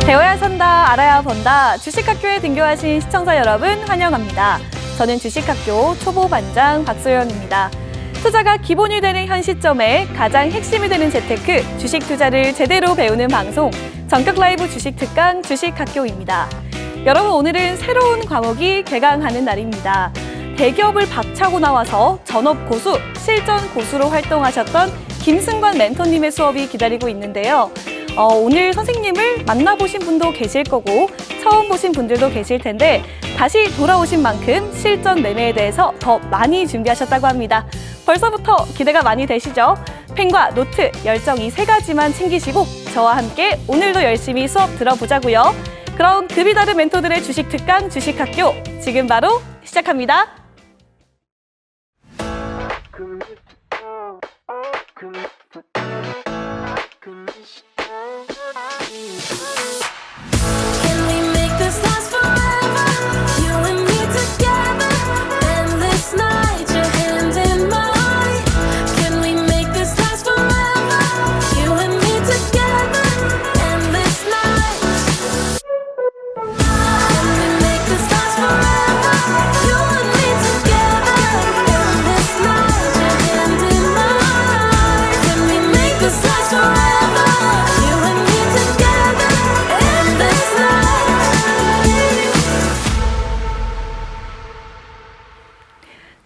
배워야 산다, 알아야 번다. 주식학교에 등교하신 시청자 여러분 환영합니다. 저는 주식학교 초보 반장 박소영입니다. 투자가 기본이 되는 현 시점에 가장 핵심이 되는 재테크, 주식 투자를 제대로 배우는 방송, 전격 라이브 주식 특강 주식학교입니다. 여러분, 오늘은 새로운 과목이 개강하는 날입니다. 대기업을 박차고 나와서 전업 고수, 실전 고수로 활동하셨던 김승관 멘토님의 수업이 기다리고 있는데요. 오늘 선생님을 만나보신 분도 계실 거고 처음 보신 분들도 계실 텐데 다시 돌아오신 만큼 실전 매매에 대해서 더 많이 준비하셨다고 합니다. 벌써부터 기대가 많이 되시죠? 펜과 노트, 열정 이 세 가지만 챙기시고 저와 함께 오늘도 열심히 수업 들어보자고요. 그럼 급이 다른 멘토들의 주식 특강 주식학교 지금 바로 시작합니다.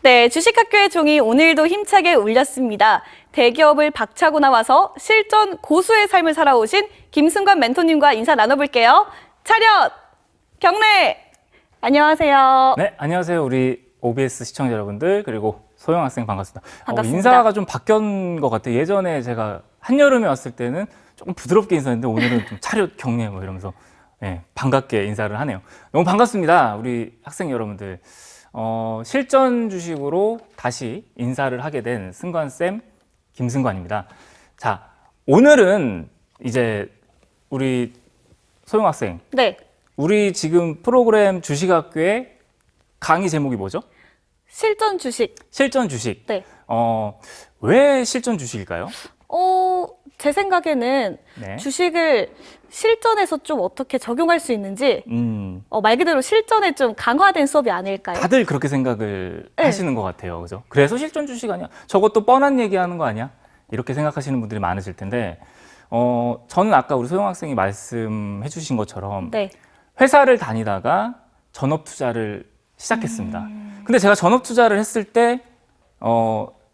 네, 주식학교의 종이 오늘도 힘차게 울렸습니다. 대기업을 박차고 나와서 실전 고수의 삶을 살아오신 김승관 멘토님과 인사 나눠볼게요. 차렷! 경례! 안녕하세요. 네, 안녕하세요. 우리 OBS 시청자 여러분들, 그리고 소영 학생 반갑습니다. 반갑습니다. 인사가 좀 바뀐 것 같아요. 예전에 제가 한여름에 왔을 때는 조금 부드럽게 인사했는데 오늘은 좀 차렷 경례 뭐 이러면서 반갑게 인사를 하네요. 너무 반갑습니다. 우리 학생 여러분들. 실전 주식으로 다시 인사를 하게 된 승관쌤 김승관입니다. 자, 오늘은 이제 우리 소영 학생. 네. 우리 지금 프로그램 주식학교의 강의 제목이 뭐죠? 실전 주식. 실전 주식. 네. 왜 실전 주식일까요? 제 생각에는 네. 주식을 실전에서 좀 어떻게 적용할 수 있는지 말 그대로 실전에 좀 강화된 수업이 아닐까요? 다들 그렇게 생각을 네. 하시는 것 같아요. 그죠? 그래서 실전 주식 아니야? 저것도 뻔한 얘기하는 거 아니야? 이렇게 생각하시는 분들이 많으실 텐데 저는 아까 우리 소영 학생이 말씀해 주신 것처럼 네. 회사를 다니다가 전업 투자를 시작했습니다. 근데 제가 전업 투자를 했을 때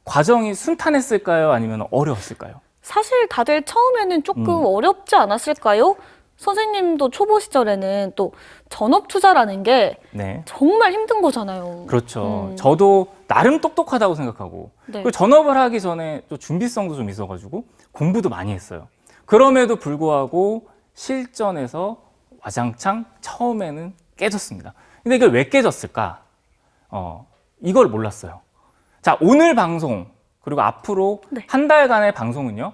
과정이 순탄했을까요? 아니면 어려웠을까요? 사실 다들 처음에는 조금 어렵지 않았을까요? 선생님도 초보 시절에는 또 전업 투자라는 게 네. 정말 힘든 거잖아요. 그렇죠. 저도 나름 똑똑하다고 생각하고 네. 그리고 전업을 하기 전에 또 준비성도 좀 있어가지고 공부도 많이 했어요. 그럼에도 불구하고 실전에서 와장창 처음에는 깨졌습니다. 근데 이걸 왜 깨졌을까? 이걸 몰랐어요. 자, 오늘 방송 그리고 앞으로 네. 한 달간의 방송은요,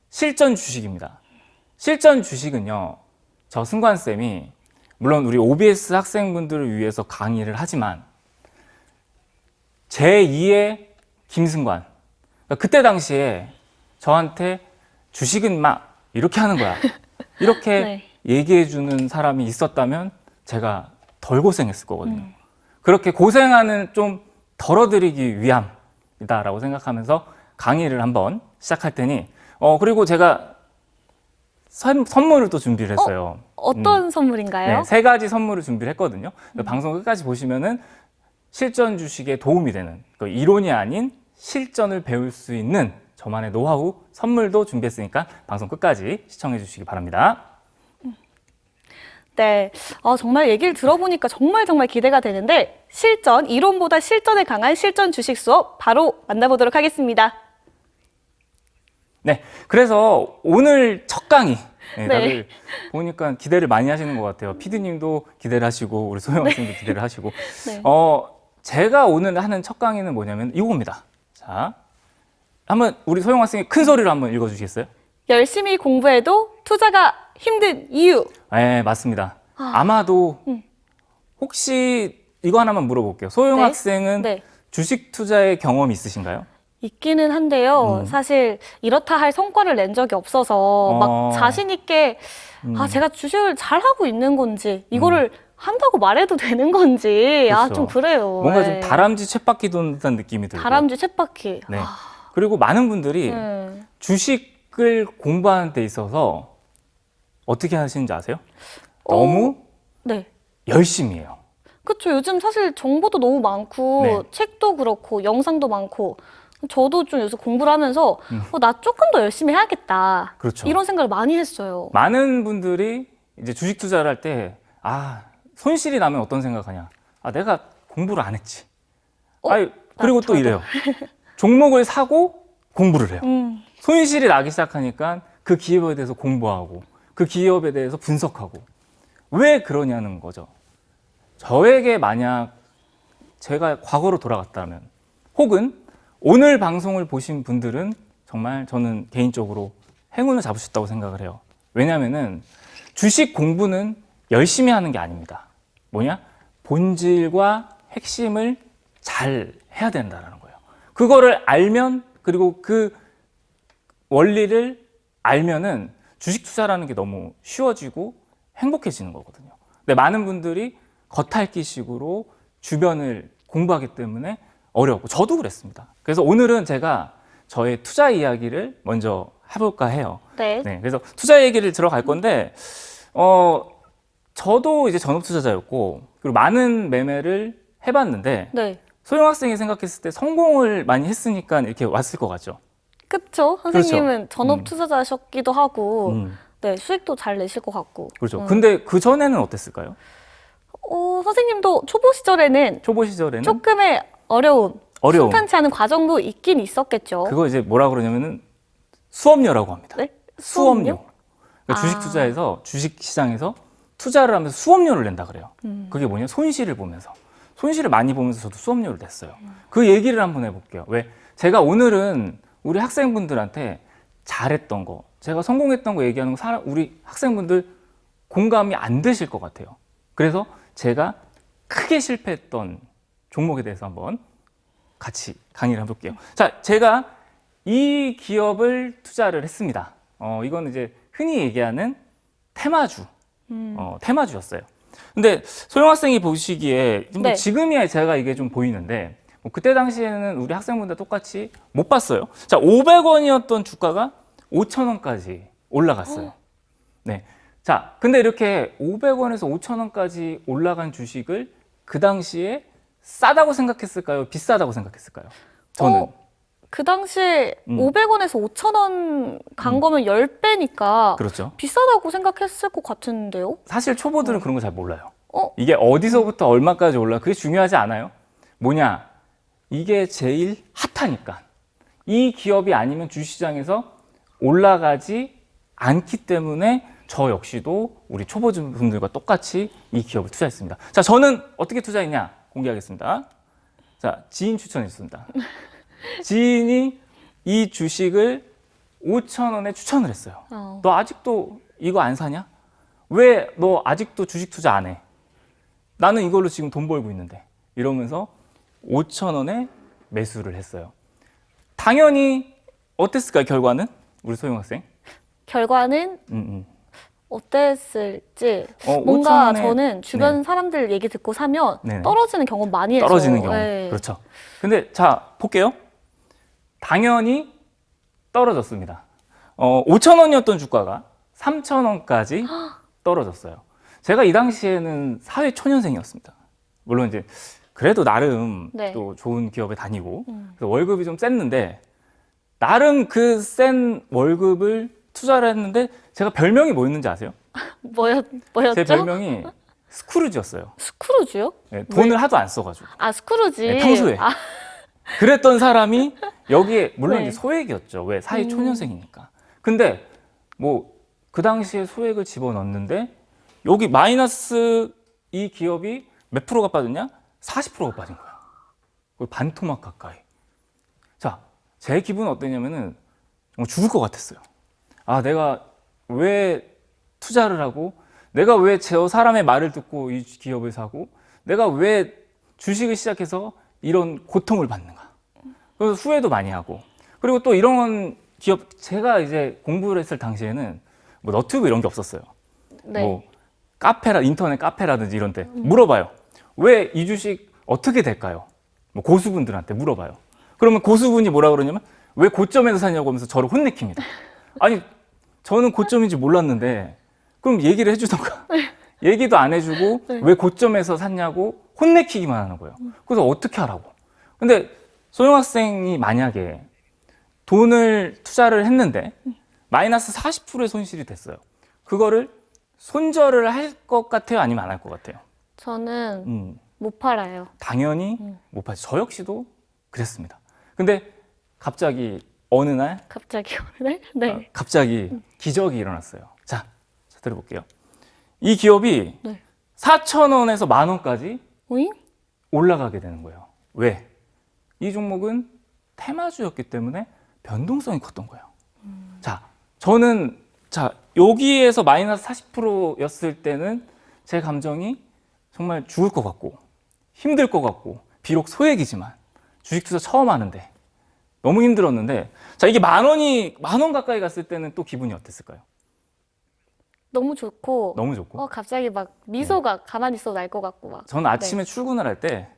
실전 주식입니다. 실전 주식은요, 저 승관쌤이 물론 우리 OBS 학생분들을 위해서 강의를 하지만 제2의 김승관. 그러니까 그때 당시에 저한테 주식은 막 이렇게 하는 거야. 이렇게 네. 얘기해 주는 사람이 있었다면 제가 덜 고생했을 거거든요. 그렇게 고생하는 좀 덜어드리기 위함이다라고 생각하면서 강의를 한번 시작할 테니 그리고 제가 선물을 또 준비를 했어요. 어떤 선물인가요? 네, 3가지 선물을 준비를 했거든요. 방송 끝까지 보시면은 실전 주식에 도움이 되는 이론이 아닌 실전을 배울 수 있는 저만의 노하우 선물도 준비했으니까 방송 끝까지 시청해 주시기 바랍니다. 네, 정말 얘기를 들어보니까 정말 기대가 되는데 실전, 이론보다 실전에 강한 실전 주식 수업 바로 만나보도록 하겠습니다. 네, 그래서 오늘 첫 강의 네. 다들 보니까 기대를 많이 하시는 것 같아요. PD님도 기대를 하시고 우리 소영 학생도 기대를 하시고 네. 제가 오늘 하는 첫 강의는 뭐냐면 이겁니다. 자, 한번 우리 소영 학생이 큰 소리로 한번 읽어주시겠어요? 열심히 공부해도 투자가 힘든 이유. 네, 맞습니다. 아마도 혹시 이거 하나만 물어볼게요. 소영 네. 학생은 네. 주식 투자의 경험이 있으신가요? 있기는 한데요. 사실 이렇다 할 성과를 낸 적이 없어서 막 자신 있게 제가 주식을 잘 하고 있는 건지 이거를 한다고 말해도 되는 건지 그렇죠. 좀 그래요. 뭔가 네. 좀 다람쥐 쳇바퀴 도는 듯한 느낌이 들고. 다람쥐 쳇바퀴. 네. 그리고 많은 분들이 주식을 공부하는 데 있어서 어떻게 하시는지 아세요? 너무 네. 열심히 해요. 그렇죠. 요즘 사실 정보도 너무 많고 네. 책도 그렇고 영상도 많고 저도 좀 요새 공부를 하면서 나 조금 더 열심히 해야겠다. 그렇죠. 이런 생각을 많이 했어요. 많은 분들이 이제 주식 투자를 할 때 손실이 나면 어떤 생각하냐? 내가 공부를 안 했지. 그리고 또 저도. 이래요. 종목을 사고 공부를 해요. 손실이 나기 시작하니까 그 기업에 대해서 공부하고 그 기업에 대해서 분석하고 왜 그러냐는 거죠. 저에게 만약 제가 과거로 돌아갔다면 혹은 오늘 방송을 보신 분들은 정말 저는 개인적으로 행운을 잡으셨다고 생각을 해요. 왜냐하면은 주식 공부는 열심히 하는 게 아닙니다. 뭐냐? 본질과 핵심을 잘 해야 된다는 거예요. 그거를 알면 그리고 그 원리를 알면은 주식 투자라는 게 너무 쉬워지고 행복해지는 거거든요. 근데 많은 분들이 겉핥기식으로 주변을 공부하기 때문에 어려웠고 저도 그랬습니다. 그래서 오늘은 제가 저의 투자 이야기를 먼저 해볼까 해요. 네. 그래서 투자 얘기를 들어갈 건데 저도 이제 전업 투자자였고 그리고 많은 매매를 해봤는데 네. 소영 학생이 생각했을 때 성공을 많이 했으니까 이렇게 왔을 것 같죠. 그렇죠. 선생님은 전업 음. 투자자셨기도 하고 음. 네, 수익도 잘 내실 것 같고. 그렇죠. 근데 그 전에는 어땠을까요? 선생님도 초보 시절에는 초보 시절에는 조금의 어려움, 어려움. 순탄치 않은 과정도 있긴 있었겠죠. 그거 이제 뭐라 그러냐면은 수업료라고 합니다. 네? 수업료. 그러니까 주식 투자에서 주식 시장에서 투자를 하면서 수업료를 낸다 그래요. 그게 뭐냐? 손실을 보면서. 손실을 많이 보면서 저도 수업료를 냈어요. 그 얘기를 한번 해볼게요. 왜? 제가 오늘은 우리 학생분들한테 잘했던 거, 제가 성공했던 거 얘기하는 거 우리 학생분들 공감이 안 되실 것 같아요. 그래서 제가 크게 실패했던 종목에 대해서 한번 같이 강의를 해볼게요. 자, 제가 이 기업을 투자를 했습니다. 이건 이제 흔히 얘기하는 테마주, 테마주였어요. 근데 소영 학생이 보시기에 네. 지금이야 제가 이게 좀 보이는데 그때 당시에는 우리 학생분들 똑같이 못 봤어요. 자, 500원이었던 주가가 5,000원까지 올라갔어요. 네. 자, 근데 이렇게 500원에서 5,000원까지 올라간 주식을 그 당시에 싸다고 생각했을까요? 비싸다고 생각했을까요? 저는. 그 당시에 500원에서 5,000원 간 거면 10배니까 그렇죠. 비싸다고 생각했을 것 같은데요? 사실 초보들은 그런 거 잘 몰라요. 어? 이게 어디서부터 얼마까지 올라 그게 중요하지 않아요. 뭐냐? 이게 제일 핫하니까. 이 기업이 아니면 주시장에서 올라가지 않기 때문에 저 역시도 우리 초보분들과 똑같이 이 기업을 투자했습니다. 자, 저는 어떻게 투자했냐? 공개하겠습니다. 자, 지인 추천했습니다. 지인이 이 주식을 5,000원에 추천을 했어요. 너 아직도 이거 안 사냐? 왜 너 아직도 주식 투자 안 해? 나는 이걸로 지금 돈 벌고 있는데. 이러면서 5,000원에 매수를 했어요. 당연히 어땠을까요, 결과는? 우리 소영 학생? 결과는 어땠을지 뭔가 5,000원에 저는 주변 네. 사람들 얘기 듣고 사면 네네. 떨어지는 경험 많이 해서 떨어지는 경우. 네. 그렇죠. 근데 자, 볼게요. 당연히 떨어졌습니다. 5,000원이었던 주가가 3,000원까지 떨어졌어요. 제가 이 당시에는 사회 초년생이었습니다. 물론 이제 그래도 나름 네. 또 좋은 기업에 다니고 그래서 월급이 좀 셌는데 나름 그 센 월급을 투자를 했는데 제가 별명이 뭐였는지 아세요? 뭐였죠? 제 별명이 스크루지였어요. 스크루지요? 네, 돈을 하도 안 써가지고. 스크루지. 네, 평소에. 그랬던 사람이 여기에 물론 네. 이제 소액이었죠. 왜? 사회 초년생이니까. 근데 뭐 그 당시에 소액을 집어넣었는데 여기 마이너스 이 기업이 몇 프로가 빠졌냐? 40%가 빠진 거야. 거의 반토막 가까이. 자, 제 기분은 어땠냐면은 정말 죽을 것 같았어요. 내가 왜 투자를 하고 내가 왜 저 사람의 말을 듣고 이 기업을 사고 내가 왜 주식을 시작해서 이런 고통을 받는가. 그래서 후회도 많이 하고. 그리고 또 이런 기업, 제가 이제 공부를 했을 당시에는 뭐 너튜브 이런 게 없었어요. 네. 뭐 인터넷 카페라든지 이런 데 물어봐요. 왜 이 주식 어떻게 될까요? 뭐 고수분들한테 물어봐요. 그러면 고수분이 뭐라 그러냐면 왜 고점에서 사냐고 하면서 저를 혼내킵니다. 아니, 저는 고점인지 몰랐는데 그럼 얘기를 해주던가. 얘기도 안 해주고 네. 왜 고점에서 샀냐고 혼내키기만 하는 거예요. 그래서 어떻게 하라고. 근데 소영 학생이 만약에 돈을 투자를 했는데 마이너스 40%의 손실이 됐어요. 그거를 손절을 할 것 같아요? 아니면 안 할 것 같아요? 저는 못 팔아요. 당연히 못 팔죠. 저 역시도 그랬습니다. 근데 갑자기 어느 날 갑자기 오늘? 네. 갑자기 기적이 일어났어요. 자, 들어볼게요. 이 기업이 네. 4,000원에서 10,000원까지 오잉? 올라가게 되는 거예요. 왜? 이 종목은 테마주였기 때문에 변동성이 컸던 거예요. 자, 저는 여기에서 마이너스 40%였을 때는 제 감정이 정말 죽을 것 같고 힘들 것 같고 비록 소액이지만 주식 투자 처음 하는데 너무 힘들었는데 자, 이게 10,000원 가까이 갔을 때는 또 기분이 어땠을까요? 너무 좋고. 너무 좋고. 갑자기 막 미소가 가만히 있어도 날 것 같고 막. 저는 아침에 출근을 할 때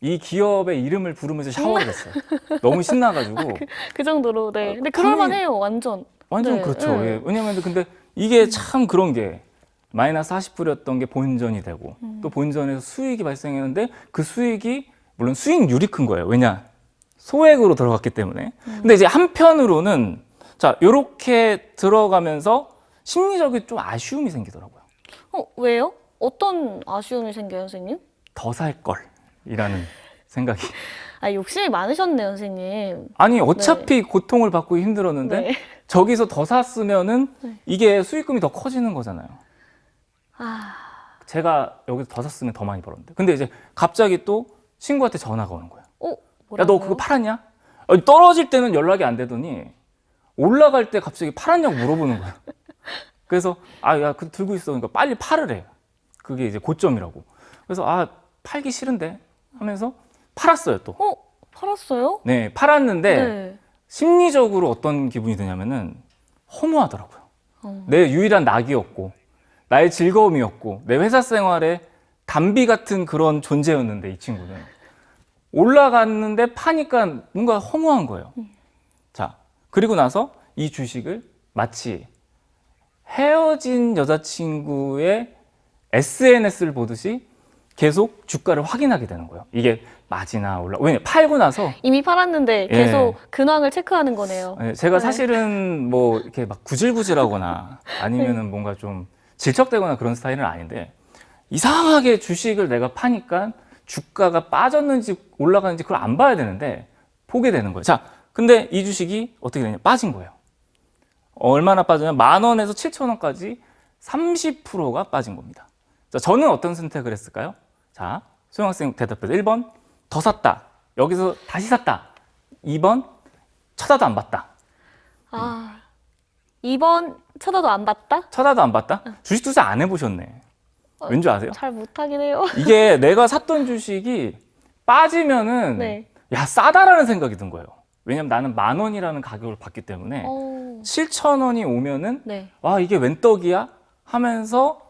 이 기업의 이름을 부르면서 샤워를 했어요. 너무 신나가지고. 그 정도로. 네. 근데 그럴만해요, 완전. 완전 네, 그렇죠. 네. 예. 왜냐면 근데 이게 참 그런 게 마이너스 40%였던 게 본전이 되고 또 본전에서 수익이 발생했는데 그 수익이 물론 수익률이 큰 거예요. 왜냐? 소액으로 들어갔기 때문에. 근데 이제 한편으로는 자, 요렇게 들어가면서 심리적인 좀 아쉬움이 생기더라고요. 왜요? 어떤 아쉬움이 생겨요, 선생님? 더 살 걸. 이라는 생각이. 욕심이 많으셨네요, 선생님. 아니, 어차피 고통을 받고 힘들었는데 네. 저기서 더 샀으면은 네. 이게 수익금이 더 커지는 거잖아요. 아, 제가 여기서 더 샀으면 더 많이 벌었는데. 근데 이제 갑자기 또 친구한테 전화가 오는 거예요. 야, 너 뭐라고요? 그거 팔았냐? 아니, 떨어질 때는 연락이 안 되더니 올라갈 때 갑자기 팔았냐고 물어보는 거예요. 그래서 야, 그거 들고 있어. 그러니까 빨리 팔으래. 그게 이제 고점이라고. 그래서 팔기 싫은데 하면서 팔았어요, 또. 팔았어요? 네, 팔았는데 네. 심리적으로 어떤 기분이 드냐면은 허무하더라고요. 내 유일한 낙이었고 나의 즐거움이었고 내 회사 생활의 담비 같은 그런 존재였는데 이 친구는 올라갔는데 파니까 뭔가 허무한 거예요. 자, 그리고 나서 이 주식을 마치 헤어진 여자친구의 SNS를 보듯이 계속 주가를 확인하게 되는 거예요. 이게 맞이나 왜냐 팔고 나서 이미 팔았는데 예. 계속 근황을 체크하는 거네요. 제가 네. 사실은 뭐 이렇게 막 구질구질하거나 아니면은 뭔가 좀 질척대거나 그런 스타일은 아닌데 이상하게 주식을 내가 파니까 주가가 빠졌는지 올라가는지 그걸 안 봐야 되는데 보게 되는 거예요. 자, 근데 이 주식이 어떻게 되냐? 빠진 거예요. 얼마나 빠졌냐? 10,000원에서 7,000원까지 30%가 빠진 겁니다. 자, 저는 어떤 선택을 했을까요? 자, 소영학생 대답해서 1번 더 샀다. 여기서 다시 샀다. 2번 쳐다도 안 봤다. 2번 쳐다도 안 봤다? 쳐다도 안 봤다? 주식 투자 안 해보셨네. 왠지 아세요? 잘 못하긴 해요. 이게 내가 샀던 주식이 빠지면은 네. 야, 싸다라는 생각이 든 거예요. 왜냐면 나는 10,000원이라는 가격을 받기 때문에 7,000원이 오면은 네. 와, 이게 웬 떡이야? 하면서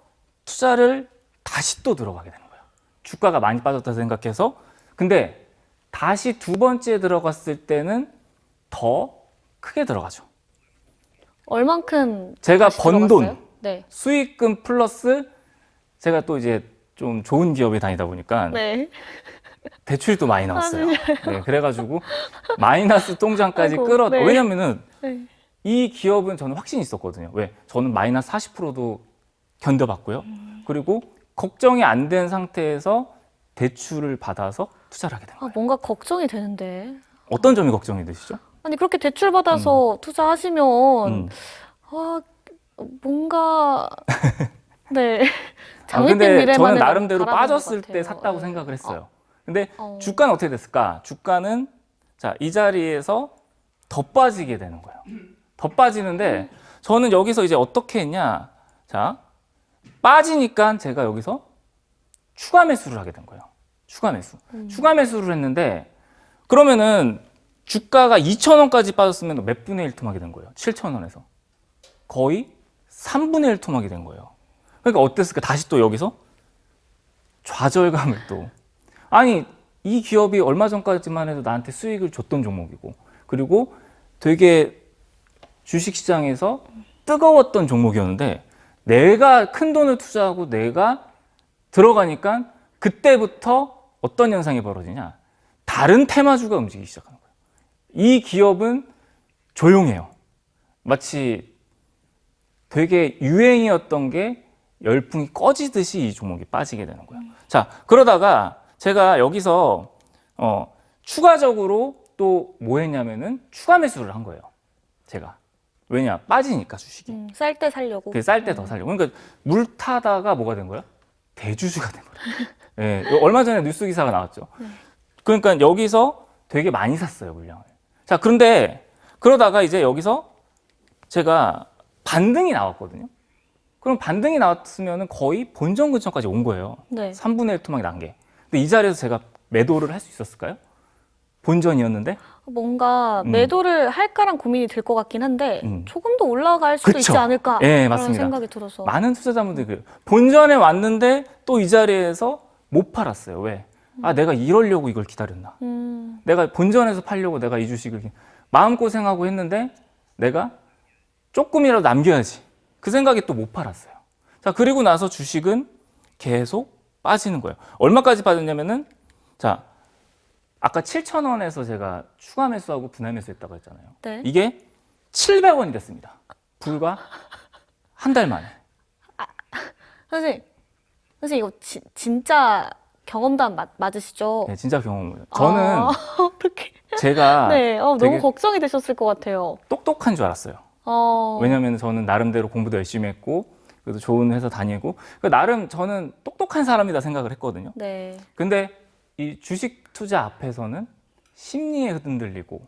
투자를 다시 또 들어가게 되는 거예요. 주가가 많이 빠졌다 생각해서. 근데 다시 두 번째 들어갔을 때는 더 크게 들어가죠. 얼만큼 제가 다시 번 들어갔어요? 돈, 네. 수익금 플러스 제가 또 이제 좀 좋은 기업에 다니다 보니까 네. 대출이 또 많이 나왔어요. 네, 그래가지고 마이너스 통장까지 아이고, 끌어. 네. 왜냐면은 네. 이 기업은 저는 확신이 있었거든요. 왜? 저는 마이너스 40%도 견뎌봤고요. 그리고 걱정이 안 된 상태에서 대출을 받아서 투자를 하게 된 거예요. 뭔가 걱정이 되는데. 어떤 점이 걱정이 되시죠? 아니 그렇게 대출 받아서 투자하시면 뭔가 네 장밋빛 근데 미래만을 저는 나름대로 바라보는 빠졌을 것 같아요. 때 샀다고 네. 생각을 했어요. 근데 주가는 어떻게 됐을까? 주가는 자, 이 자리에서 더 빠지게 되는 거예요. 더 빠지는데 저는 여기서 이제 어떻게 했냐? 자, 빠지니까 제가 여기서 추가 매수를 하게 된 거예요. 추가 매수. 추가 매수를 했는데 그러면은 주가가 2,000원까지 빠졌으면 몇 분의 1 토막이 된 거예요. 7,000원에서. 거의 3분의 1 토막이 된 거예요. 그러니까 어땠을까? 다시 또 여기서 좌절감을 또. 아니, 이 기업이 얼마 전까지만 해도 나한테 수익을 줬던 종목이고, 그리고 되게 주식시장에서 뜨거웠던 종목이었는데, 내가 큰 돈을 투자하고 내가 들어가니까 그때부터 어떤 현상이 벌어지냐? 다른 테마주가 움직이기 시작하는 거예요. 이 기업은 조용해요. 마치 되게 유행이었던 게 열풍이 꺼지듯이 이 종목이 빠지게 되는 거예요. 자, 그러다가 제가 여기서 추가적으로 또 뭐 했냐면은 추가 매수를 한 거예요. 제가. 왜냐? 빠지니까 주식이. 쌀 때 살려고. 쌀 때 더 살려고. 그러니까 물 타다가 뭐가 된 거야? 대주주가 된 거예요. 예, 얼마 전에 뉴스 기사가 나왔죠. 그러니까 여기서 되게 많이 샀어요, 물량을. 자, 그런데 그러다가 이제 여기서 제가 반등이 나왔거든요. 그럼 반등이 나왔으면 거의 본전 근처까지 온 거예요. 네. 3분의 1 토막이 난 게. 근데 이 자리에서 제가 매도를 할 수 있었을까요? 본전이었는데? 뭔가 매도를 할까란 고민이 들 것 같긴 한데 조금 더 올라갈 수도 그쵸. 있지 않을까 예, 그런 맞습니다. 생각이 들어서. 많은 투자자분들이 그래요. 본전에 왔는데 또 이 자리에서 못 팔았어요. 왜? 아, 내가 이러려고 이걸 기다렸나? 내가 본전에서 팔려고 내가 이 주식을 마음고생하고 했는데 내가 조금이라도 남겨야지. 그 생각에 또 못 팔았어요. 자, 그리고 나서 주식은 계속 빠지는 거예요. 얼마까지 빠졌냐면은, 자, 아까 7,000원에서 제가 추가 매수하고 분할 매수했다고 했잖아요. 네. 이게 700원이 됐습니다. 불과 한 달 만에. 선생님 이거 진짜 경험담 맞으시죠? 네, 진짜 경험이에요. 저는 어떻게? 제가 네, 너무 되게 걱정이 되셨을 것 같아요. 똑똑한 줄 알았어요. 왜냐하면 저는 나름대로 공부도 열심히 했고, 그래도 좋은 회사 다니고, 나름 저는 똑똑한 사람이다 생각을 했거든요. 네. 근데 이 주식 투자 앞에서는 심리에 흔들리고,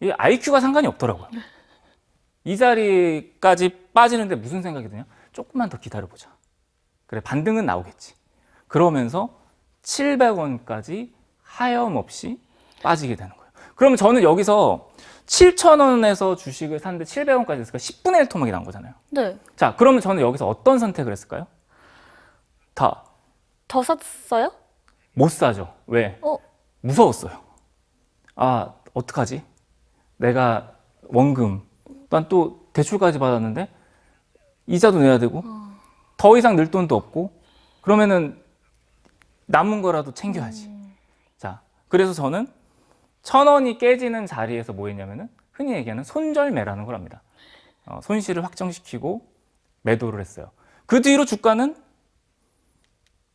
이 IQ가 상관이 없더라고요. 이 자리까지 빠지는데 무슨 생각이 드냐? 조금만 더 기다려보자. 그래, 반등은 나오겠지. 그러면서 700원까지 하염없이 빠지게 되는 거예요. 그러면 저는 여기서 7,000원에서 주식을 샀는데 700원까지 했으니까 10분의 1 토막이 난 거잖아요. 네. 자, 그러면 저는 여기서 어떤 선택을 했을까요? 더 샀어요? 못 사죠. 왜? 무서웠어요. 아, 어떡하지? 내가 원금, 난 또 대출까지 받았는데 이자도 내야 되고 더 이상 늘 돈도 없고 그러면은 남은 거라도 챙겨야지. 자, 그래서 저는 1,000원이 깨지는 자리에서 뭐 했냐면은 흔히 얘기하는 손절매라는 걸 합니다. 손실을 확정시키고 매도를 했어요. 그 뒤로 주가는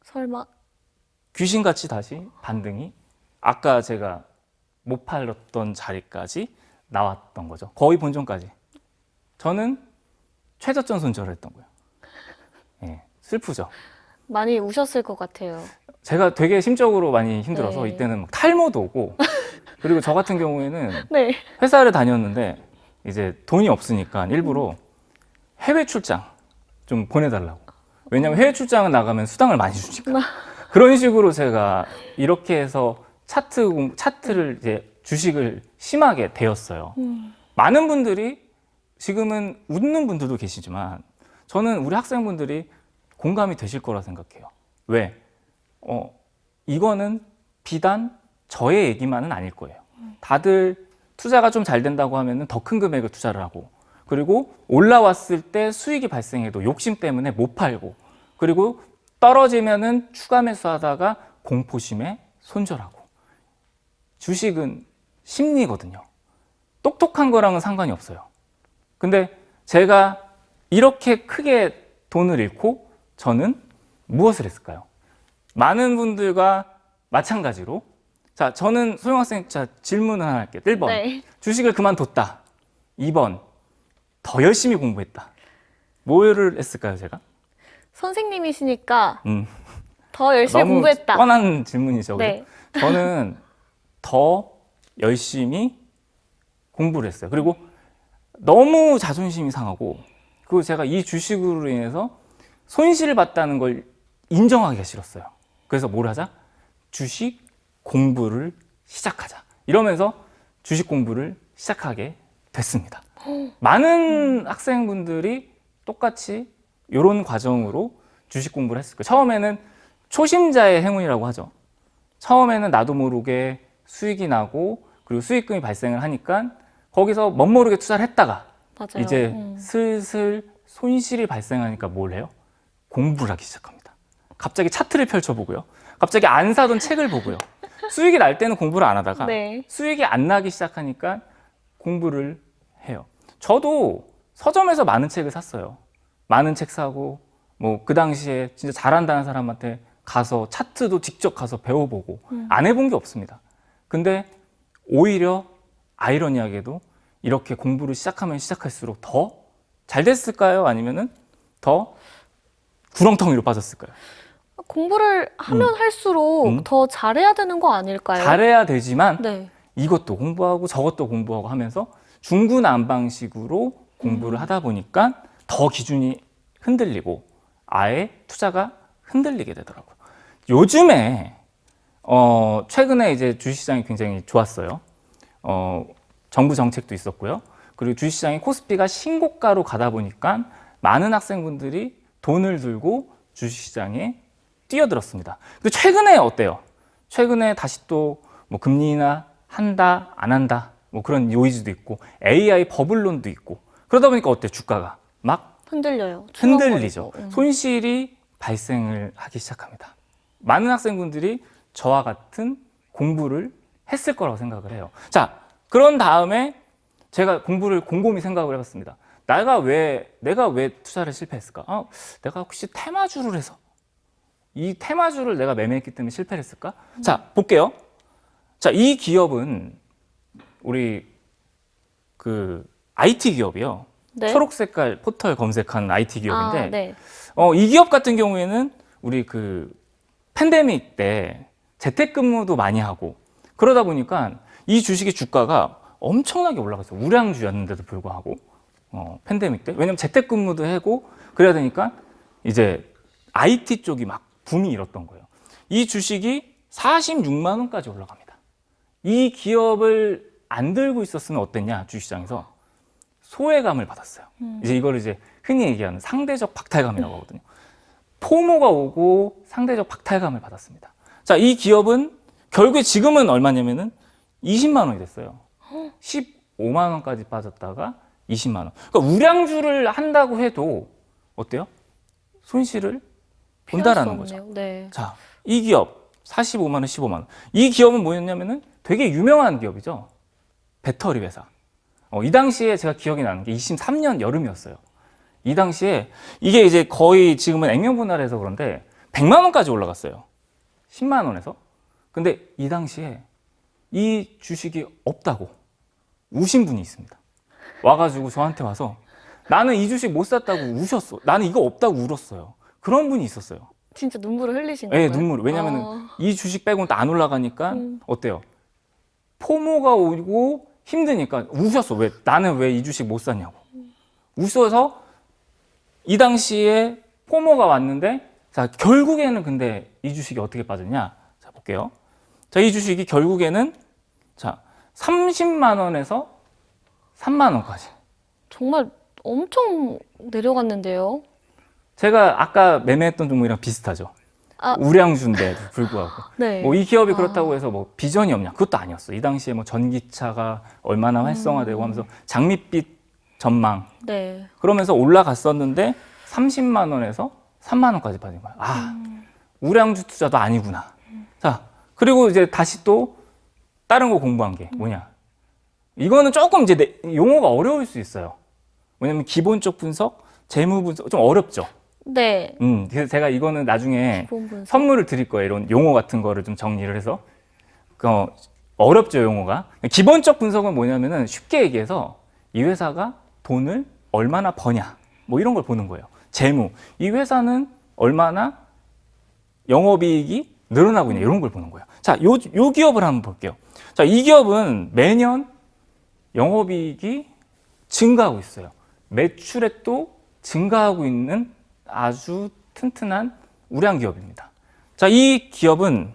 설마? 귀신같이 다시 반등이 아까 제가 못 팔렸던 자리까지 나왔던 거죠. 거의 본전까지. 저는 최저점 손절을 했던 거예요. 예, 슬프죠. 많이 우셨을 것 같아요. 제가 되게 심적으로 많이 힘들어서 네. 이때는 막 탈모도 오고 그리고 저 같은 경우에는 네. 회사를 다녔는데 이제 돈이 없으니까 일부러 해외 출장 좀 보내달라고. 왜냐하면 해외 출장을 나가면 수당을 많이 주니까. 그런 식으로 제가 이렇게 해서 차트를 이제 주식을 심하게 되었어요. 많은 분들이 지금은 웃는 분들도 계시지만 저는 우리 학생분들이 공감이 되실 거라 생각해요. 왜? 이거는 비단 저의 얘기만은 아닐 거예요. 다들 투자가 좀 잘 된다고 하면 더 큰 금액을 투자를 하고 그리고 올라왔을 때 수익이 발생해도 욕심 때문에 못 팔고 그리고 떨어지면은 추가 매수하다가 공포심에 손절하고 주식은 심리거든요. 똑똑한 거랑은 상관이 없어요. 근데 제가 이렇게 크게 돈을 잃고 저는 무엇을 했을까요? 많은 분들과 마찬가지로 자, 저는 소영 학생 자 질문 하나 할게요. 1번. 네. 주식을 그만뒀다. 2번. 더 열심히 공부했다. 뭐를 했을까요, 제가? 선생님이시니까 더 열심히 너무 공부했다. 뻔한 질문이죠. 네. 저는 더 열심히 공부를 했어요. 그리고 너무 자존심이 상하고 그리고 제가 이 주식으로 인해서 손실을 봤다는 걸 인정하기가 싫었어요. 그래서 뭘 하자? 주식 공부를 시작하자. 이러면서 주식 공부를 시작하게 됐습니다. 많은 학생분들이 똑같이 이런 과정으로 주식 공부를 했을 거예요. 처음에는 초심자의 행운이라고 하죠. 처음에는 나도 모르게 수익이 나고 그리고 수익금이 발생을 하니까 거기서 멋모르게 투자를 했다가 맞아요. 이제 슬슬 손실이 발생하니까 뭘 해요? 공부를 하기 시작합니다. 갑자기 차트를 펼쳐보고요. 갑자기 안 사던 책을 보고요. 수익이 날 때는 공부를 안 하다가 네. 수익이 안 나기 시작하니까 공부를 해요. 저도 서점에서 많은 책을 샀어요. 많은 책 사고 뭐 그 당시에 진짜 잘한다는 사람한테 가서 차트도 직접 가서 배워보고 안 해본 게 없습니다. 근데 오히려 아이러니하게도 이렇게 공부를 시작하면 시작할수록 더 잘 됐을까요? 아니면은 더 구렁텅이로 빠졌을까요? 공부를 하면 할수록 더 잘해야 되는 거 아닐까요? 잘해야 되지만 네. 이것도 공부하고 저것도 공부하고 하면서 중구난방식으로 공부를 하다 보니까 더 기준이 흔들리고 아예 투자가 흔들리게 되더라고요. 요즘에 최근에 이제 주식시장이 굉장히 좋았어요. 정부 정책도 있었고요. 그리고 주식시장이 코스피가 신고가로 가다 보니까 많은 학생분들이 돈을 들고 주식시장에 뛰어들었습니다. 근데 최근에 어때요? 최근에 다시 또 뭐 금리 인하 한다, 안 한다, 뭐 그런 요이즈도 있고 AI 버블론도 있고 그러다 보니까 어때요? 주가가 막 흔들려요. 흔들리죠. 추렁거리고. 손실이 발생을 하기 시작합니다. 많은 학생분들이 저와 같은 공부를 했을 거라고 생각을 해요. 자, 그런 다음에 제가 공부를 곰곰이 생각을 해봤습니다. 내가 왜 투자를 실패했을까? 내가 혹시 테마주를 해서 이 테마주를 내가 매매했기 때문에 실패를 했을까? 자, 볼게요. 자, 이 기업은 우리 그 IT 기업이요. 네. 초록 색깔 포털 검색하는 IT 기업인데, 아, 네. 이 기업 같은 경우에는 우리 그 팬데믹 때 재택근무도 많이 하고 그러다 보니까 이 주식의 주가가 엄청나게 올라갔어요. 우량주였는데도 불구하고 팬데믹 때. 왜냐면 재택근무도 하고 그래야 되니까 이제 IT 쪽이 막 붐이 일었던 거예요. 이 주식이 46만 원까지 올라갑니다. 이 기업을 안 들고 있었으면 어땠냐, 주식시장에서 소외감을 받았어요. 이제 이걸 이제 흔히 얘기하는 상대적 박탈감이라고 하거든요. 포모가 오고 상대적 박탈감을 받았습니다. 자, 이 기업은 결국에 지금은 얼마냐면은 20만 원이 됐어요. 15만 원까지 빠졌다가 20만 원. 그러니까 우량주를 한다고 해도 어때요? 손실을 본다라는 피할 수 거죠. 없네요. 네. 자, 이 기업 45만 원, 15만 원. 이 기업은 뭐였냐면은 되게 유명한 기업이죠. 배터리 회사. 이 당시에 제가 기억이 나는 게 23년 여름이었어요. 이 당시에 이게 이제 거의 지금은 액면분할해서 그런데 100만 원까지 올라갔어요. 10만 원에서. 근데 이 당시에 이 주식이 없다고 우신 분이 있습니다. 와가지고 저한테 와서 나는 이 주식 못 샀다고 우셨어. 나는 이거 없다고 울었어요. 그런 분이 있었어요. 진짜 눈물을 흘리신 네, 거예요? 눈물. 왜냐면은 이 주식 빼고는 또 안 올라가니까 어때요? 포모가 오고 힘드니까 우셨어. 왜? 나는 왜 이 주식 못 샀냐고. 우셔서 이 당시에 포모가 왔는데 자, 결국에는 근데 이 주식이 어떻게 빠졌냐? 자, 볼게요. 자, 이 주식이 결국에는 자, 30만 원에서 3만 원까지. 정말 엄청 내려갔는데요. 제가 아까 매매했던 종목이랑 비슷하죠. 아. 우량주인데도 불구하고. 네. 뭐 이 기업이 그렇다고 해서 뭐 비전이 없냐? 그것도 아니었어. 이 당시에 뭐 전기차가 얼마나 활성화되고 하면서 장밋빛 전망. 네. 그러면서 올라갔었는데 30만 원에서 3만 원까지 빠진 거야. 우량주 투자도 아니구나. 자, 그리고 이제 다시 또 다른 거 공부한 게 뭐냐? 이거는 조금 이제 용어가 어려울 수 있어요. 왜냐면 기본적 분석, 재무 분석 좀 어렵죠. 네. 그래서 제가 이거는 나중에 기본 분석. 선물을 드릴 거예요. 이런 용어 같은 거를 좀 정리를 해서. 어렵죠, 용어가. 기본적 분석은 뭐냐면은 쉽게 얘기해서 이 회사가 돈을 얼마나 버냐. 뭐 이런 걸 보는 거예요. 재무. 이 회사는 얼마나 영업이익이 늘어나고 있냐. 이런 걸 보는 거예요. 자, 요 기업을 한번 볼게요. 자, 이 기업은 매년 영업이익이 증가하고 있어요. 매출액도 증가하고 있는 아주 튼튼한 우량 기업입니다. 자, 이 기업은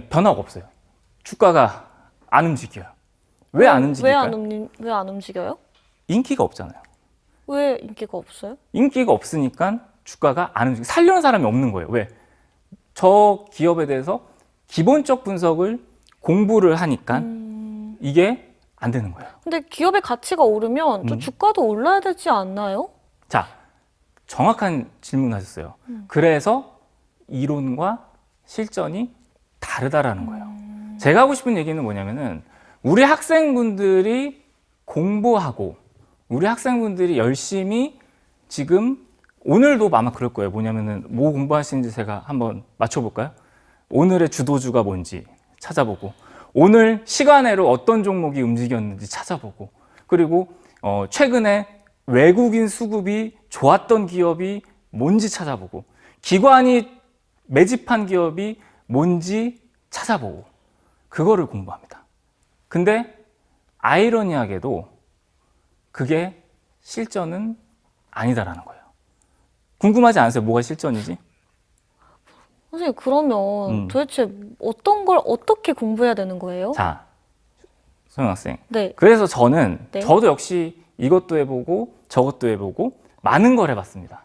변화가 없어요. 주가가 안 움직여요. 왜 안 움직일까요? 왜 안 움직여요? 인기가 없잖아요. 왜 인기가 없어요? 인기가 없으니까 주가가 안 움직여요. 살려는 사람이 없는 거예요. 왜? 저 기업에 대해서 기본적 분석을 공부를 하니까 이게 안 되는 거예요. 근데 기업의 가치가 오르면 또 주가도 올라야 되지 않나요? 자, 정확한 질문하셨어요. 그래서 이론과 실전이 다르다라는 거예요. 제가 하고 싶은 얘기는 뭐냐면은 우리 학생분들이 공부하고 우리 학생분들이 열심히 지금 오늘도 아마 그럴 거예요. 뭐냐면은 뭐 공부하시는지 제가 한번 맞춰볼까요? 오늘의 주도주가 뭔지 찾아보고 오늘 시간외로 어떤 종목이 움직였는지 찾아보고 그리고 최근에 외국인 수급이 좋았던 기업이 뭔지 찾아보고 기관이 매집한 기업이 뭔지 찾아보고 그거를 공부합니다. 근데 아이러니하게도 그게 실전은 아니다라는 거예요. 궁금하지 않으세요? 뭐가 실전이지? 선생님, 그러면 도대체 어떤 걸 어떻게 공부해야 되는 거예요? 자, 소영 학생. 네. 그래서 저는 네. 저도 역시 이것도 해보고 저것도 해보고 많은 걸 해봤습니다.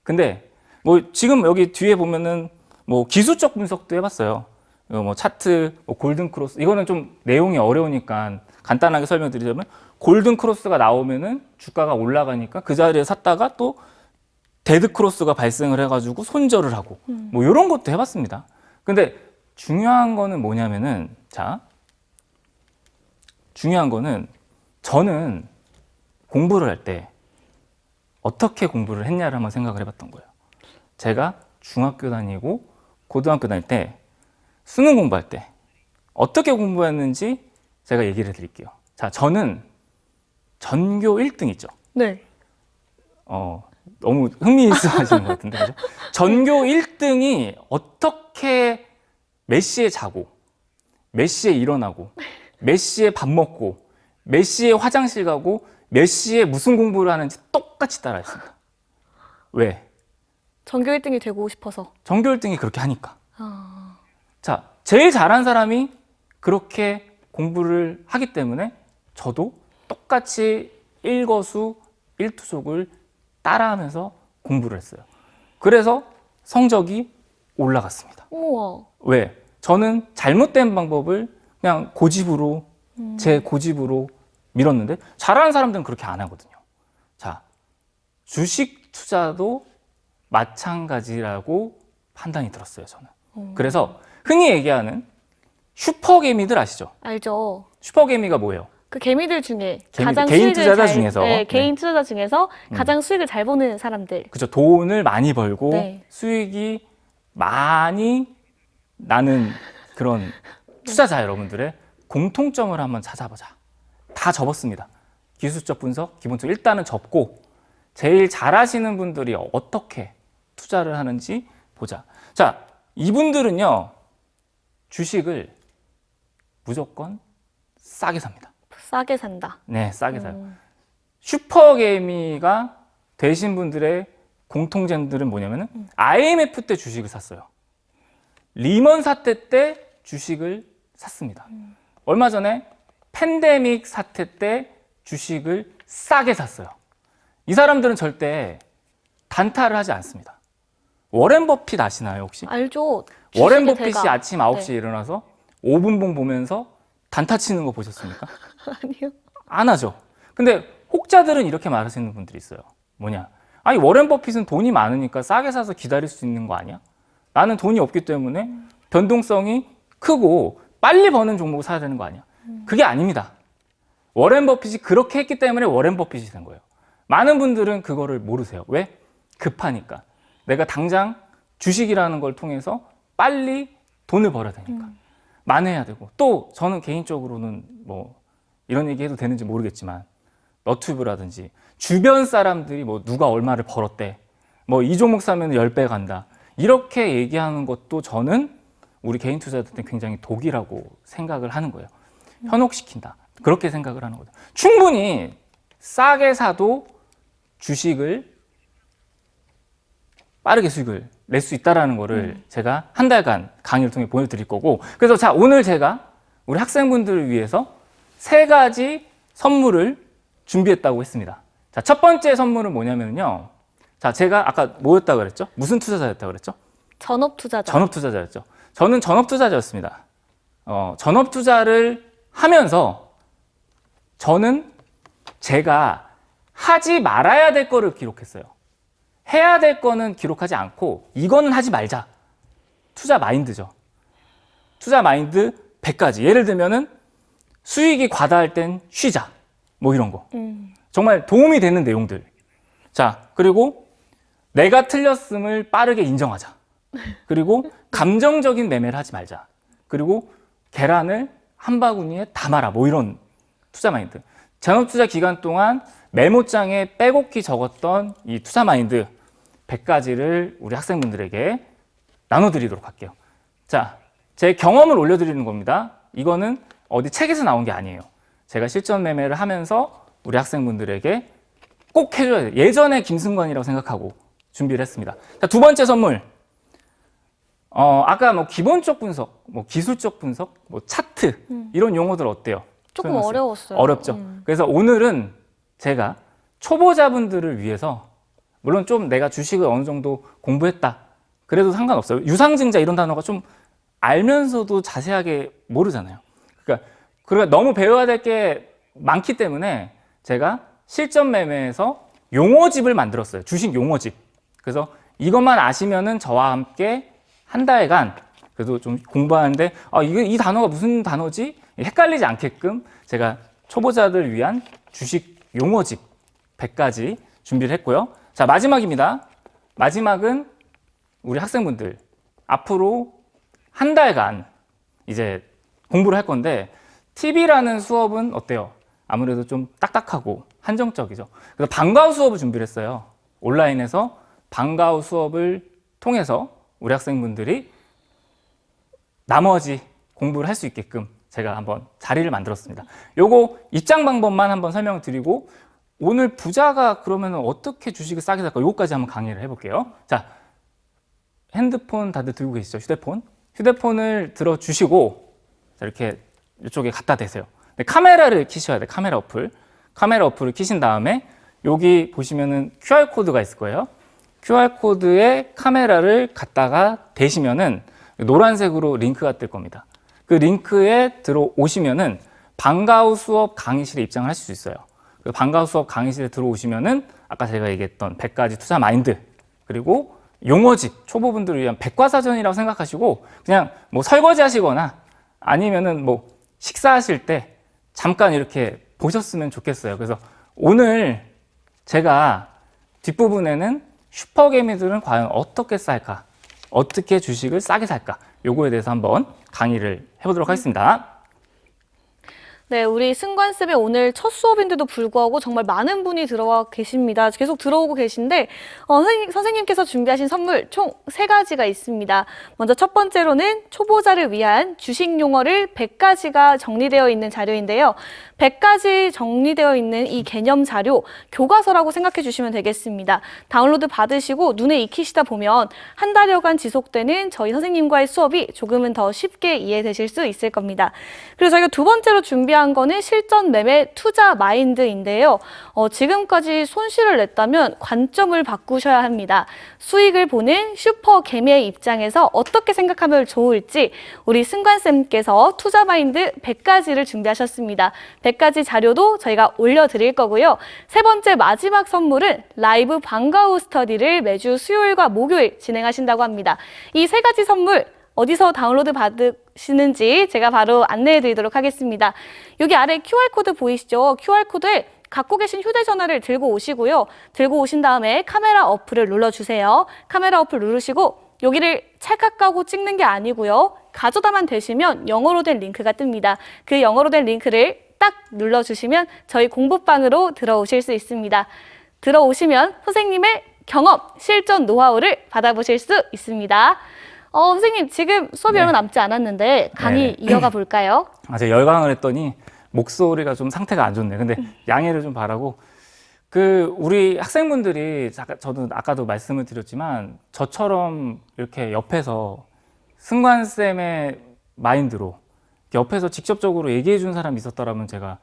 근데 뭐 지금 여기 뒤에 보면은 뭐 기술적 분석도 해봤어요. 뭐 차트, 뭐 골든 크로스 이거는 좀 내용이 어려우니까 간단하게 설명드리자면 골든 크로스가 나오면은 주가가 올라가니까 그 자리에 샀다가 또 데드 크로스가 발생을 해가지고 손절을 하고 뭐 이런 것도 해봤습니다. 근데 중요한 거는 뭐냐면은 자 중요한 거는 저는 공부를 할 때 어떻게 공부를 했냐를 한번 생각을 해봤던 거예요. 제가 중학교 다니고 고등학교 다닐 때 수능 공부할 때 어떻게 공부했는지 제가 얘기를 해드릴게요. 자, 저는 전교 1등 있죠. 네. 너무 흥미있어 하시는 것 같은데, 그죠? 전교 1등이 어떻게 몇 시에 자고, 몇 시에 일어나고, 몇 시에 밥 먹고, 몇 시에 화장실 가고, 몇 시에 무슨 공부를 하는지 똑같이 따라했습니다. 왜? 전교 1등이 되고 싶어서. 전교 1등이 그렇게 하니까. 자, 제일 잘한 사람이 그렇게 공부를 하기 때문에 저도 똑같이 일거수 일투족을 따라하면서 공부를 했어요. 그래서 성적이 올라갔습니다. 우와. 왜? 저는 잘못된 방법을 그냥 고집으로 제 고집으로 밀었는데 잘하는 사람들은 그렇게 안 하거든요. 자, 주식 투자도 마찬가지라고 판단이 들었어요, 저는. 그래서 흔히 얘기하는 슈퍼개미들 아시죠? 알죠. 슈퍼개미가 뭐예요? 그 개미들 중에 개미들, 가장 개인 수익을 투자자 잘, 중에서. 네, 네. 개인 투자자 중에서 가장 수익을 잘 보는 사람들. 그죠. 돈을 많이 벌고 네. 수익이 많이 나는 그런 투자자 여러분들의 공통점을 한번 찾아보자. 다 접었습니다. 기술적 분석, 기본적으로 일단은 접고 제일 잘하시는 분들이 어떻게 투자를 하는지 보자. 자, 이분들은요. 주식을 무조건 싸게 삽니다. 싸게 산다. 네, 싸게 사요. 슈퍼개미가 되신 분들의 공통점들은 뭐냐면은 IMF 때 주식을 샀어요. 리먼 사태 때 주식을 샀습니다. 얼마 전에 팬데믹 사태 때 주식을 싸게 샀어요. 이 사람들은 절대 단타를 하지 않습니다. 워렌 버핏 아시나요, 혹시? 알죠. 워렌 주식의 버핏이 대가. 아침 9시에 일어나서 5분봉 보면서 단타 치는 거 보셨습니까? 아니요. 안 하죠. 근데 혹자들은 이렇게 말하시는 분들이 있어요. 뭐냐? 아니, 워렌 버핏은 돈이 많으니까 싸게 사서 기다릴 수 있는 거 아니야? 나는 돈이 없기 때문에 변동성이 크고 빨리 버는 종목을 사야 되는 거 아니야? 그게 아닙니다. 워렌 버핏이 그렇게 했기 때문에 워렌 버핏이 된 거예요. 많은 분들은 그거를 모르세요. 왜? 급하니까. 내가 당장 주식이라는 걸 통해서 빨리 돈을 벌어야 되니까. 만회해야 되고. 또 저는 개인적으로는 뭐 이런 얘기 해도 되는지 모르겠지만 너튜브라든지 주변 사람들이 뭐 누가 얼마를 벌었대. 뭐 이 종목 사면 10배 간다. 이렇게 얘기하는 것도 저는 우리 개인 투자자들한테 굉장히 독이라고 생각을 하는 거예요. 현혹시킨다. 그렇게 생각을 하는 거죠. 충분히 싸게 사도 주식을 빠르게 수익을 낼 수 있다는 거를 제가 한 달간 강의를 통해 보여드릴 거고, 그래서 자, 오늘 제가 우리 학생분들을 위해서 3가지 선물을 준비했다고 했습니다. 자, 첫 번째 선물은 뭐냐면요. 자, 제가 아까 뭐였다고 그랬죠? 무슨 투자자였다고 그랬죠? 전업 투자자. 전업 투자자였죠. 저는 전업 투자자였습니다. 전업 투자를 하면서 저는 제가 하지 말아야 될 거를 기록했어요. 해야 될 거는 기록하지 않고 이거는 하지 말자. 투자 마인드죠. 투자 마인드 100가지. 예를 들면은 수익이 과다할 땐 쉬자. 뭐 이런 거. 정말 도움이 되는 내용들. 자, 그리고 내가 틀렸음을 빠르게 인정하자. 그리고 감정적인 매매를 하지 말자. 그리고 계란을 한 바구니에 담아라. 뭐 이런 투자 마인드. 전업투자 기간 동안 메모장에 빼곡히 적었던 이 투자 마인드 100가지를 우리 학생분들에게 나눠드리도록 할게요. 자, 제 경험을 올려드리는 겁니다. 이거는 어디 책에서 나온 게 아니에요. 제가 실전 매매를 하면서 우리 학생분들에게 꼭 해줘야 돼요. 예전에 김승관이라고 생각하고 준비를 했습니다. 자, 두 번째 선물. 아까 뭐 기본적 분석, 뭐 기술적 분석, 뭐 차트 이런 용어들 어때요? 조금 소연아 씨? 어려웠어요. 어렵죠. 그래서 오늘은 제가 초보자분들을 위해서 물론 좀 내가 주식을 어느 정도 공부했다. 그래도 상관없어요. 유상증자 이런 단어가 좀 알면서도 자세하게 모르잖아요. 그러니까 너무 배워야 될 게 많기 때문에 제가 실전 매매에서 용어집을 만들었어요. 주식 용어집. 그래서 이것만 아시면은 저와 함께 한 달간 그래도 좀 공부하는데 이 단어가 무슨 단어지? 헷갈리지 않게끔 제가 초보자들 위한 주식 용어집 100가지 준비를 했고요. 자, 마지막입니다. 마지막은 우리 학생분들 앞으로 한 달간 이제 공부를 할 건데 TV라는 수업은 어때요? 아무래도 좀 딱딱하고 한정적이죠. 그래서 방과후 수업을 준비를 했어요. 온라인에서 방과후 수업을 통해서 우리 학생분들이 나머지 공부를 할 수 있게끔 제가 한번 자리를 만들었습니다. 요거 입장 방법만 한번 설명드리고 오늘 부자가 그러면 어떻게 주식을 싸게 살까? 요거까지 한번 강의를 해볼게요. 자, 핸드폰 다들 들고 계시죠? 휴대폰을 들어주시고 이렇게 이쪽에 갖다 대세요. 카메라를 켜셔야 돼요. 카메라 어플을 켜신 다음에 여기 보시면은 QR코드가 있을 거예요. QR코드에 카메라를 갖다가 대시면은 노란색으로 링크가 뜰 겁니다. 그 링크에 들어오시면은 방과후 수업 강의실에 입장을 하실 수 있어요. 그 방과후 수업 강의실에 들어오시면은 아까 제가 얘기했던 100가지 투자 마인드 그리고 용어집 초보분들을 위한 백과사전이라고 생각하시고 그냥 뭐 설거지 하시거나 아니면은 뭐 식사하실 때 잠깐 이렇게 보셨으면 좋겠어요. 그래서 오늘 제가 뒷부분에는 슈퍼개미들은 과연 어떻게 살까? 어떻게 주식을 싸게 살까? 요거에 대해서 한번 강의를 해보도록 하겠습니다. 네, 우리 승관쌤의 오늘 첫 수업인데도 불구하고 정말 많은 분이 들어와 계십니다. 계속 들어오고 계신데 선생님께서 준비하신 선물 총 3가지가 있습니다. 먼저 첫 번째로는 초보자를 위한 주식 용어를 100가지가 정리되어 있는 자료인데요. 100가지 정리되어 있는 이 개념 자료 교과서라고 생각해 주시면 되겠습니다. 다운로드 받으시고 눈에 익히시다 보면 한 달여간 지속되는 저희 선생님과의 수업이 조금은 더 쉽게 이해되실 수 있을 겁니다. 그리고 저희가 두 번째로 준비한 거는 실전 매매 투자 마인드인데요. 지금까지 손실을 냈다면 관점을 바꾸셔야 합니다. 수익을 보는 슈퍼 개미의 입장에서 어떻게 생각하면 좋을지 우리 승관쌤께서 투자 마인드 100가지를 준비하셨습니다. 100가지 자료도 저희가 올려드릴 거고요. 세 번째 마지막 선물은 라이브 방과후 스터디를 매주 수요일과 목요일 진행하신다고 합니다. 이 3가지 선물 어디서 다운로드 받으시는지 제가 바로 안내해 드리도록 하겠습니다. 여기 아래 QR코드 보이시죠? QR코드에 갖고 계신 휴대전화를 들고 오시고요. 들고 오신 다음에 카메라 어플을 눌러주세요. 카메라 어플 누르시고 여기를 찰칵 가고 찍는 게 아니고요. 가져다만 대시면 영어로 된 링크가 뜹니다. 그 영어로 된 링크를 딱 눌러주시면 저희 공부방으로 들어오실 수 있습니다. 들어오시면 선생님의 경험, 실전 노하우를 받아보실 수 있습니다. 선생님 지금 수업이 얼마 남지 않았는데 강의 이어가 볼까요? 제가 열강을 했더니 목소리가 좀 상태가 안 좋네요. 근데 양해를 좀 바라고 우리 학생분들이 저도 아까도 말씀을 드렸지만 저처럼 이렇게 옆에서 승관쌤의 마인드로 옆에서 직접적으로 얘기해 준 사람이 있었더라면 제가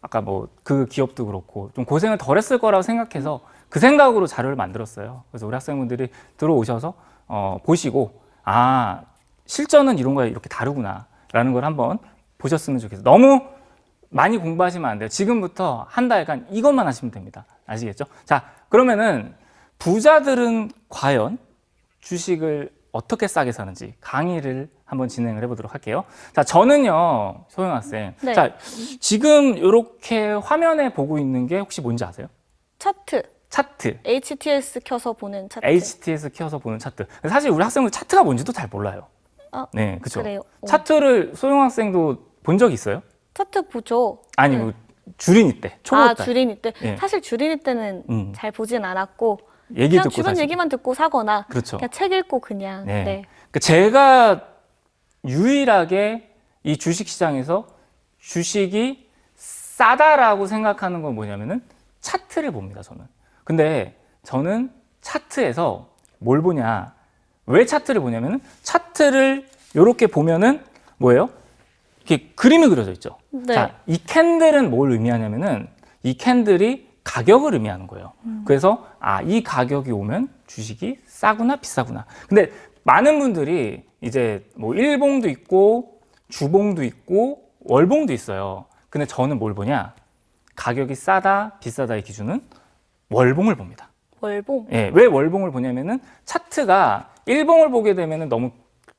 아까 뭐 그 기업도 그렇고 좀 고생을 덜 했을 거라고 생각해서 그 생각으로 자료를 만들었어요. 그래서 우리 학생분들이 들어오셔서 보시고 아 실전은 이런 거야 이렇게 다르구나라는 걸 한번 보셨으면 좋겠어요. 너무 많이 공부하시면 안 돼요. 지금부터 한 달간 이것만 하시면 됩니다. 아시겠죠? 자, 그러면은 부자들은 과연 주식을 어떻게 싸게 사는지 강의를 한번 진행을 해보도록 할게요. 자, 저는요, 소영 학생. 네. 자, 지금 이렇게 화면에 보고 있는 게 혹시 뭔지 아세요? 차트. 차트. HTS 켜서 보는 차트. HTS 키워서 보는 차트. 사실 우리 학생들 차트가 뭔지도 잘 몰라요. 네, 그렇죠. 그래요. 차트를 소영 학생도 본 적 있어요? 차트 보죠. 아니, 네. 뭐 주린이 때, 초보 아, 때. 주린이 때. 예. 사실 주린이 때는 잘 보진 않았고 얘기 그냥 듣고 주변 사실. 얘기만 듣고 사거나 그렇죠. 그냥 책 읽고 그냥. 네. 네. 그러니까 제가 유일하게 이 주식시장에서 주식이 싸다라고 생각하는 건 뭐냐면은 차트를 봅니다, 저는. 근데 저는 차트에서 뭘 보냐. 왜 차트를 보냐면은 차트를 이렇게 보면은 뭐예요? 이렇게 그림이 그려져 있죠. 네. 자, 이 캔들은 뭘 의미하냐면은 이 캔들이 가격을 의미하는 거예요. 그래서 아, 이 가격이 오면 주식이 싸구나 비싸구나. 근데 많은 분들이 이제 뭐 일봉도 있고 주봉도 있고 월봉도 있어요. 근데 저는 뭘 보냐? 가격이 싸다 비싸다의 기준은 월봉을 봅니다. 월봉. 예, 왜 월봉을 보냐면은 차트가 일봉을 보게 되면은 너무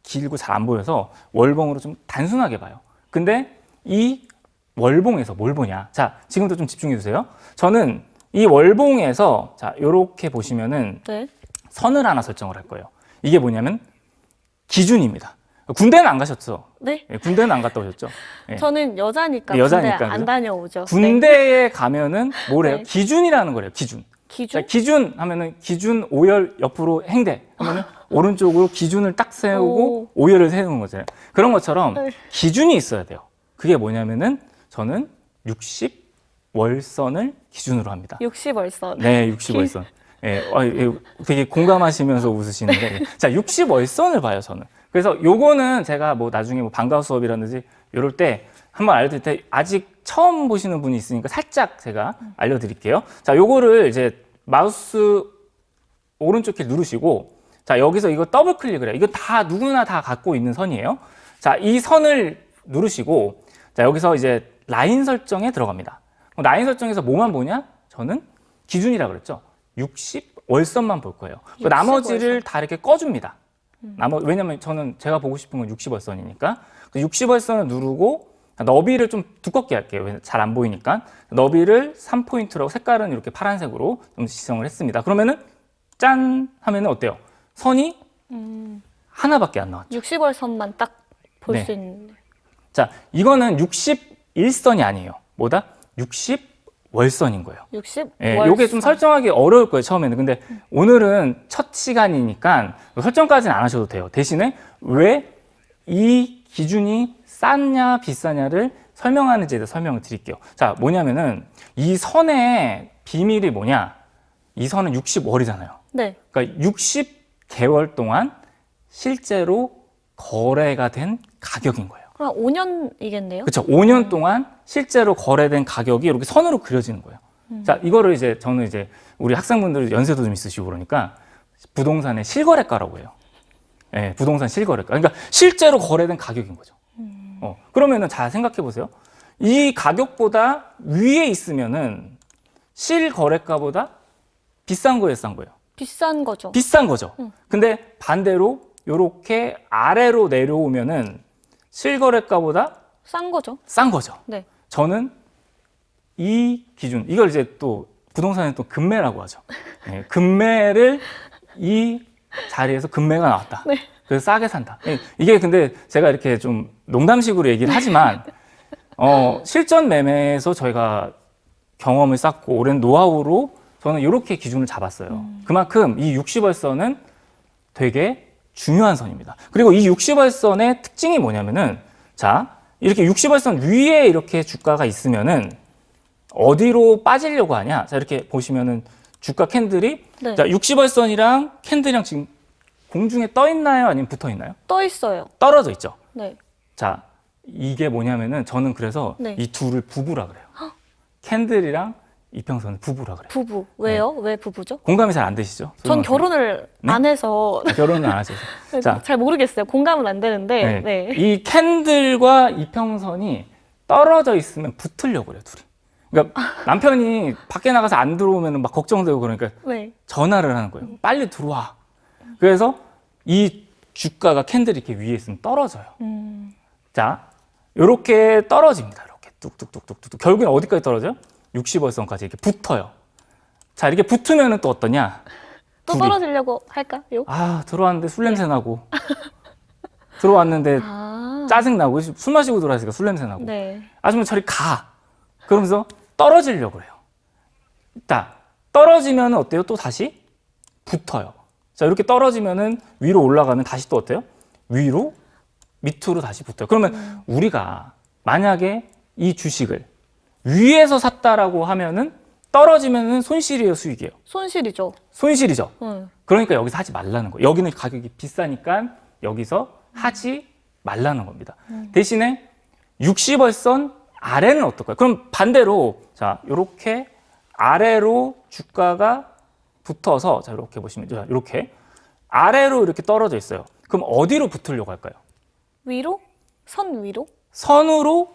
길고 잘 안 보여서 월봉으로 좀 단순하게 봐요. 근데 이 월봉에서 뭘 보냐? 자, 지금부터 좀 집중해 주세요. 저는 이 월봉에서 자, 요렇게 보시면은 네. 선을 하나 설정을 할 거예요. 이게 뭐냐면 기준입니다. 군대는 안 가셨죠? 네. 예, 군대는 안 갔다 오셨죠? 예. 저는 여자니까, 여자니까, 군대 안 그죠? 다녀오죠. 네. 군대에 가면은 뭐래요? 네. 기준이라는 거래요. 기준. 기준? 자, 기준 하면은 기준 오열 옆으로 행대 하면은 오른쪽으로 기준을 딱 세우고 오열을 세우는 거잖아요. 그런 것처럼 네. 기준이 있어야 돼요. 그게 뭐냐면은 저는 60월선을 기준으로 합니다. 60월선. 네, 60월선. 예, 되게 공감하시면서 웃으시는데. 자, 60월선을 봐요, 저는. 그래서 요거는 제가 뭐 나중에 뭐 방과후 수업이라든지 이럴 때 한번 알려드릴 때 아직 처음 보시는 분이 있으니까 살짝 제가 알려드릴게요. 자, 요거를 이제 마우스 오른쪽 키 누르시고 자, 여기서 이거 더블 클릭을 해요. 이거 다 누구나 다 갖고 있는 선이에요. 자, 이 선을 누르시고 자, 여기서 이제 라인 설정에 들어갑니다. 라인 설정에서 뭐만 보냐? 저는 기준이라 그랬죠. 60월선만 볼 거예요. 그 60월선. 나머지를 다 이렇게 꺼줍니다. 왜냐면 저는 제가 보고 싶은 건 60월선이니까 60월선을 누르고 너비를 좀 두껍게 할게요. 잘 안 보이니까 너비를 3포인트라고 색깔은 이렇게 파란색으로 좀 지정을 했습니다. 그러면은 짠 하면은 어때요? 선이 하나밖에 안 나왔죠. 60월선만 딱 볼 수 네. 있는. 자, 이거는 61선이 아니에요. 뭐다? 60월선인 거예요. 60? 예, 요게 좀 설정하기 어려울 거예요, 처음에는. 근데 오늘은 첫 시간이니까 설정까지는 안 하셔도 돼요. 대신에 왜 이 기준이 쌌냐, 비싸냐를 설명하는지에 대해서 설명을 드릴게요. 자, 뭐냐면은 이 선의 비밀이 뭐냐? 이 선은 60월이잖아요. 네. 그러니까 60개월 동안 실제로 거래가 된 가격인 거예요. 그럼 5년이겠네요. 그렇죠. 5년 동안 실제로 거래된 가격이 이렇게 선으로 그려지는 거예요. 자, 이거를 이제 저는 이제 우리 학생분들 연세도 좀 있으시고 그러니까 부동산의 실거래가라고 해요. 예, 부동산 실거래가. 그러니까 실제로 거래된 가격인 거죠. 그러면은 잘 생각해 보세요. 이 가격보다 위에 있으면은 실거래가보다 비싼 거예요, 싼 거예요? 비싼 거죠. 비싼 거죠. 근데 반대로 이렇게 아래로 내려오면은 실거래가보다 싼 거죠. 싼 거죠. 네. 저는 이 기준, 이걸 이제 또 부동산에 또 금매라고 하죠. 예, 금매를 이 자리에서 금매가 나왔다. 네. 그래서 싸게 산다. 예, 이게 근데 제가 이렇게 좀 농담식으로 얘기를 하지만 실전 매매에서 저희가 경험을 쌓고 오랜 노하우로 저는 이렇게 기준을 잡았어요. 그만큼 이 60월선은 되게 중요한 선입니다. 그리고 이 60월선의 특징이 뭐냐면은 자, 이렇게 60월선 위에 이렇게 주가가 있으면은 어디로 빠지려고 하냐? 자, 이렇게 보시면은 주가 캔들이 네. 자, 60월선이랑 캔들이랑 지금 공중에 떠 있나요? 아니면 붙어 있나요? 떠 있어요. 떨어져 있죠. 네. 자, 이게 뭐냐면은 저는 그래서 네. 이 둘을 부부라 그래요. 캔들이랑 이평선을 부부라 그래요. 부부. 왜요? 왜 부부죠? 공감이 잘 안 되시죠? 전 결혼을 네? 안 해서 결혼을 안 하셔서. 자, 잘 모르겠어요. 공감은 안 되는데. 네. 네. 이 캔들과 이평선이 떨어져 있으면 붙으려고 그래요, 둘이. 그러니까 남편이 밖에 나가서 안 들어오면 막 걱정되고 그러니까 네. 전화를 하는 거예요. 빨리 들어와. 그래서 이 주가가 캔들이 이렇게 위에 있으면 떨어져요. 자, 요렇게 떨어집니다. 이렇게 뚝뚝뚝뚝뚝. 결국엔 어디까지 떨어져요? 60월선까지 이렇게 붙어요. 자, 이렇게 붙으면 또 어떠냐? 또 둘이. 떨어지려고 할까요? 아, 들어왔는데 술 냄새 나고. 들어왔는데 아. 짜증 나고 술 마시고 들어왔으니까 술 냄새 나고. 네. 아줌마 저리 가. 그러면서 떨어지려고 해요. 자, 떨어지면 어때요? 또 다시 붙어요. 자, 이렇게 떨어지면은 위로 올라가면 다시 또 어때요? 위로, 밑으로 다시 붙어요. 그러면 우리가 만약에 이 주식을 위에서 샀다라고 하면은 떨어지면은 손실이에요, 수익이에요? 손실이죠. 손실이죠. 응. 그러니까 여기서 하지 말라는 거예요. 여기는 가격이 비싸니까 여기서 하지 말라는 겁니다. 대신에 60월선 아래는 어떨까요? 그럼 반대로 자, 요렇게 아래로 주가가 붙어서 자, 이렇게 보시면 자, 이렇게 아래로 이렇게 떨어져 있어요. 그럼 어디로 붙으려고 할까요? 위로? 선 위로? 선으로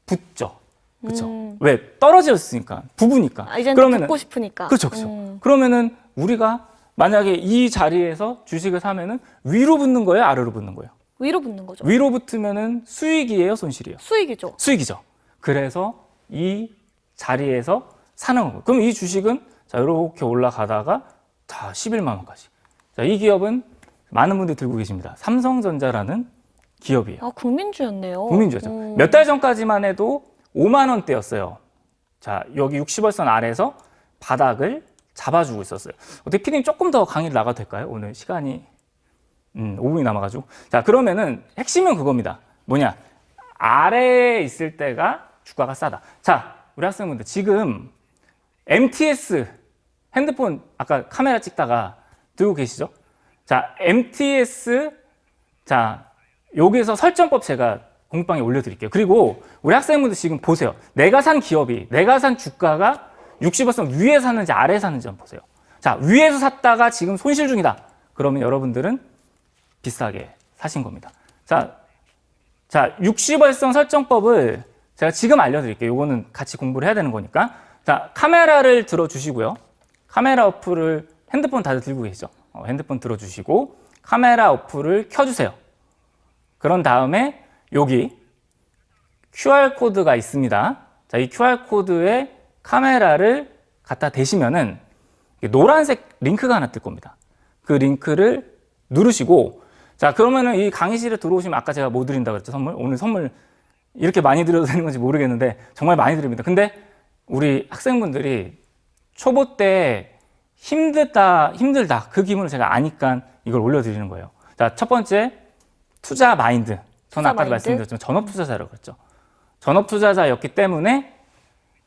붙죠. 그렇죠. 왜? 떨어졌으니까 부부니까. 아, 이제는 또 붙고 싶으니까. 그렇죠, 그렇죠. 그러면은 우리가 만약에 이 자리에서 주식을 사면은 위로 붙는 거예요, 아래로 붙는 거예요? 위로 붙는 거죠. 위로 붙으면은 수익이에요, 손실이에요? 수익이죠. 수익이죠. 그래서 이 자리에서 사는 거예요. 그럼 이 주식은 자, 이렇게 올라가다가 다 11만 원까지. 자, 이 기업은 많은 분들이 들고 계십니다. 삼성전자라는 기업이에요. 아, 국민주였네요. 국민주죠. 몇 달 전까지만 해도 5만 원대였어요. 자, 여기 60월선 아래에서 바닥을 잡아주고 있었어요. 어떻게 피디님 조금 더 강의를 나가도 될까요? 오늘 시간이 5분이 남아가지고. 자, 그러면은 핵심은 그겁니다. 뭐냐? 아래에 있을 때가 주가가 싸다. 자, 우리 학생분들 지금 MTS 핸드폰 아까 카메라 찍다가 들고 계시죠? 자, MTS 자, 여기서 설정법 제가 공부방에 올려드릴게요. 그리고 우리 학생분들 지금 보세요. 내가 산 기업이, 내가 산 주가가 60월선 위에 사는지 아래에 사는지 한번 보세요. 자, 위에서 샀다가 지금 손실 중이다. 그러면 여러분들은 비싸게 사신 겁니다. 자, 60월선 설정법을 제가 지금 알려드릴게요. 요거는 같이 공부를 해야 되는 거니까. 자, 카메라를 들어주시고요. 카메라 어플을 핸드폰 다들 들고 계시죠? 핸드폰 들어주시고 카메라 어플을 켜주세요. 그런 다음에 여기 QR코드가 있습니다. 자, 이 QR코드에 카메라를 갖다 대시면은 노란색 링크가 하나 뜰 겁니다. 그 링크를 누르시고 자, 그러면은 이 강의실에 들어오시면 아까 제가 뭐 드린다고 그랬죠? 선물? 오늘 선물 이렇게 많이 드려도 되는 건지 모르겠는데 정말 많이 드립니다. 근데 우리 학생분들이 초보 때 힘들다 그 기분을 제가 아니까 이걸 올려드리는 거예요. 자, 첫 번째 투자 마인드. 저는 아까도 말씀드렸지만 전업 투자자라고 그랬죠. 전업 투자자였기 때문에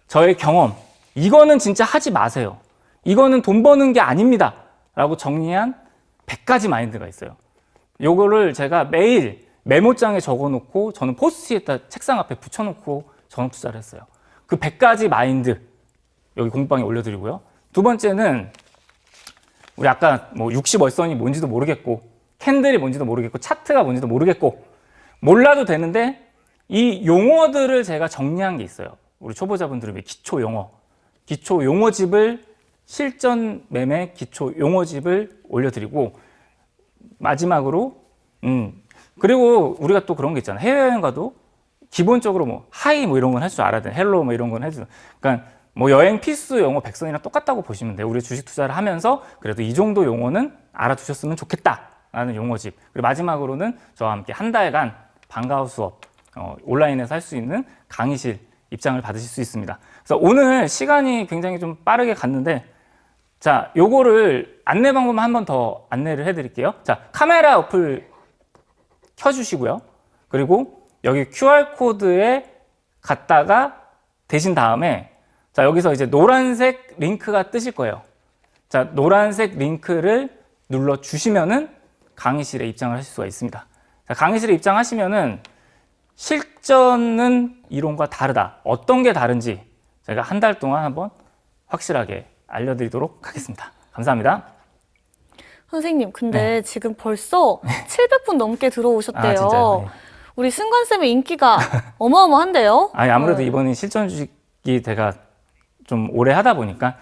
저의 경험, 이거는 진짜 하지 마세요. 이거는 돈 버는 게 아닙니다. 라고 정리한 100가지 마인드가 있어요. 요거를 제가 매일 메모장에 적어놓고 저는 포스트잇에다 책상 앞에 붙여놓고 전업 투자를 했어요. 그 100가지 마인드 여기 공부방에 올려드리고요. 두 번째는 우리 아까 뭐 60월선이 뭔지도 모르겠고 캔들이 뭔지도 모르겠고 차트가 뭔지도 모르겠고 몰라도 되는데 이 용어들을 제가 정리한 게 있어요. 우리 초보자분들을 위해 기초 용어집을 실전 매매 기초 용어집을 올려드리고 마지막으로 그리고 우리가 또 그런 게 있잖아요. 해외여행 가도 기본적으로 뭐 하이 뭐 이런 건 할 줄 알아야 돼. 헬로 뭐 이런 건 해줘. 그러니까 뭐 여행 필수 용어 백선이랑 똑같다고 보시면 돼요. 우리 주식 투자를 하면서 그래도 이 정도 용어는 알아두셨으면 좋겠다라는 용어집. 그리고 마지막으로는 저와 함께 한 달간 방과후 수업 온라인에서 할 수 있는 강의실 입장을 받으실 수 있습니다. 그래서 오늘 시간이 굉장히 좀 빠르게 갔는데 자, 요거를 안내 방법만 한 번 더 안내를 해드릴게요. 자, 카메라 어플 켜주시고요. 그리고 여기 QR코드에 갔다가 대신 다음에 자, 여기서 이제 노란색 링크가 뜨실 거예요. 자, 노란색 링크를 눌러주시면은 강의실에 입장을 하실 수가 있습니다. 자, 강의실에 입장하시면은 실전은 이론과 다르다. 어떤 게 다른지 제가 한 달 동안 한번 확실하게 알려드리도록 하겠습니다. 감사합니다. 선생님, 근데 지금 벌써 700분 넘게 들어오셨대요. 아, 진짜요? 네. 우리 승관쌤의 인기가 어마어마한데요? 아니, 아무래도 네. 이번에 실전 주식이 제가 좀 오래 하다 보니까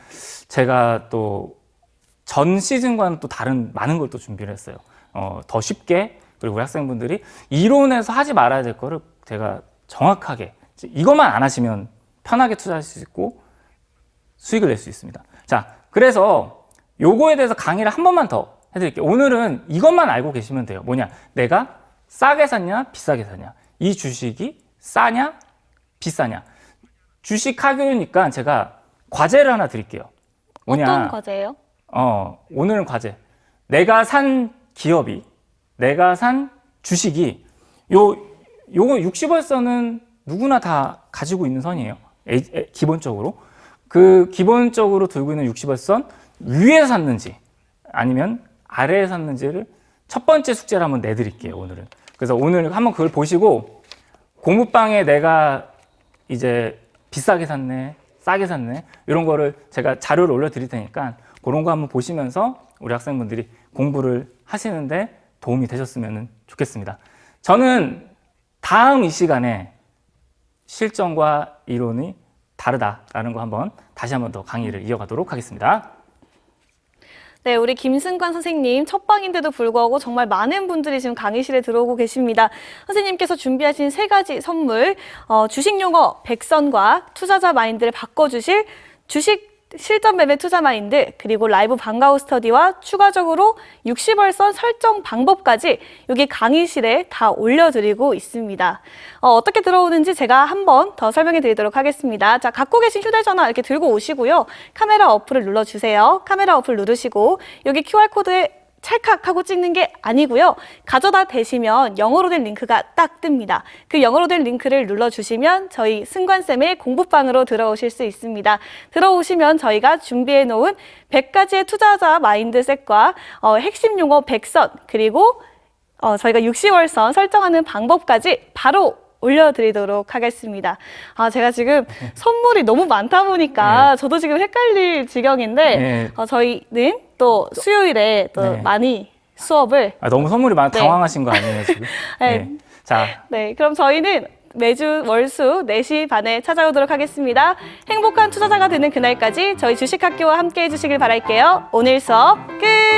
제가 또 전 시즌과는 또 다른 많은 걸 또 준비를 했어요. 더 쉽게, 그리고 우리 학생분들이 이론에서 하지 말아야 될 거를 제가 정확하게 이것만 안 하시면 편하게 투자할 수 있고 수익을 낼 수 있습니다. 자, 그래서 요거에 대해서 강의를 한 번만 더 해드릴게요. 오늘은 이것만 알고 계시면 돼요. 뭐냐? 내가 싸게 샀냐, 비싸게 샀냐? 이 주식이 싸냐, 비싸냐? 주식 하교니까 제가 과제를 하나 드릴게요. 뭐냐? 어떤 과제예요? 오늘은 과제. 내가 산 기업이, 내가 산 주식이, 요거 60월선은 누구나 다 가지고 있는 선이에요. 기본적으로. 그 기본적으로 들고 있는 60월선 위에 샀는지 아니면 아래에 샀는지를 첫 번째 숙제를 한번 내드릴게요, 오늘은. 그래서 오늘 한번 그걸 보시고 공부방에 내가 이제 비싸게 샀네, 싸게 샀네, 이런 거를 제가 자료를 올려드릴 테니까 그런 거 한번 보시면서 우리 학생분들이 공부를 하시는데 도움이 되셨으면 좋겠습니다. 저는 다음 이 시간에 실전과 이론이 다르다라는 거 다시 한번 더 강의를 이어가도록 하겠습니다. 네, 우리 김승관 선생님 첫방인데도 불구하고 정말 많은 분들이 지금 강의실에 들어오고 계십니다. 선생님께서 준비하신 3가지 선물, 주식 용어 100선과 투자자 마인드를 바꿔주실 주식 실전 매매 투자 마인드, 그리고 라이브 방과후 스터디와 추가적으로 60월선 설정 방법까지 여기 강의실에 다 올려드리고 있습니다. 어떻게 들어오는지 제가 한 번 더 설명해 드리도록 하겠습니다. 자, 갖고 계신 휴대전화 이렇게 들고 오시고요. 카메라 어플을 눌러주세요. 카메라 어플 누르시고 여기 QR코드에 찰칵하고 찍는 게 아니고요. 가져다 대시면 영어로 된 링크가 딱 뜹니다. 그 영어로 된 링크를 눌러주시면 저희 승관쌤의 공부방으로 들어오실 수 있습니다. 들어오시면 저희가 준비해 놓은 100가지의 투자자 마인드셋과 핵심 용어 100선, 그리고 저희가 60월선 설정하는 방법까지 바로 올려드리도록 하겠습니다. 제가 지금 선물이 너무 많다 보니까 저도 지금 헷갈릴 지경인데 저희는 또 수요일에 또 많이 수업을 너무 선물이 많아 당황하신 거 아니에요 지금? 자, 그럼 저희는 매주 월수 4시 반에 찾아오도록 하겠습니다. 행복한 투자자가 되는 그날까지 저희 주식학교와 함께 해주시길 바랄게요. 오늘 수업 끝!